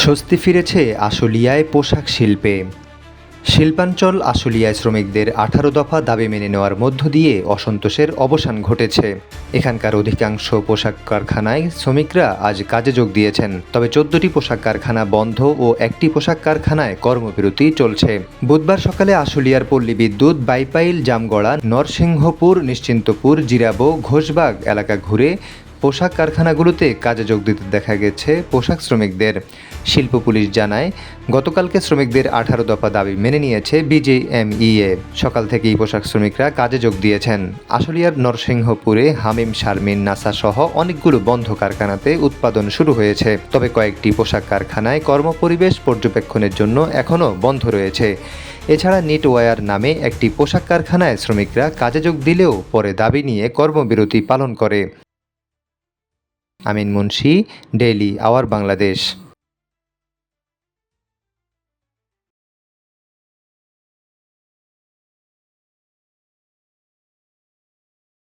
স্বস্তি ফিরেছে আশুলিয়ায় পোশাক শিল্পে। শিল্পাঞ্চল আশুলিয়ায় শ্রমিকদের 18 দফা দাবি মেনে নেওয়ার মধ্য দিয়ে অসন্তোষের অবসান ঘটেছে। এখানকার অধিকাংশ পোশাক কারখানায় শ্রমিকরা আজ কাজে যোগ দিয়েছেন, তবে 14টি পোশাক কারখানা বন্ধ ও একটি পোশাক কারখানায় কর্মবিরতি চলছে। বুধবার সকালে আশুলিয়ার পল্লী বিদ্যুৎ, বাইপাইল, জামগড়া, নরসিংহপুর, নিশ্চিন্তপুর, জিরাবো, ঘোষবাগ এলাকা ঘুরে পোশাক কারখানাগুলোতে কাজে যোগ দিতে দেখা গেছে পোশাক শ্রমিকদের। শিল্প পুলিশ জানায়, গতকালকে শ্রমিকদের 18 দফা দাবি মেনে নিয়েছে বিজেএমইএ। সকাল থেকেই পোশাক শ্রমিকরা কাজে যোগ দিয়েছেন। আশুলিয়ার নরসিংহপুরে হামিম, শারমিন, নাসা সহ অনেকগুলো বন্ধ কারখানাতে উৎপাদন শুরু হয়েছে, তবে কয়েকটি পোশাক কারখানায় কর্মপরিবেশ পর্যবেক্ষণের জন্য এখনও বন্ধ রয়েছে। এছাড়া নিটওয়্যার নামে একটি পোশাক কারখানায় শ্রমিকরা কাজে যোগ দিলেও পরে দাবি নিয়ে কর্মবিরতি পালন করে। আমিন মুন্সি, ডেইলি আওয়ার বাংলাদেশ।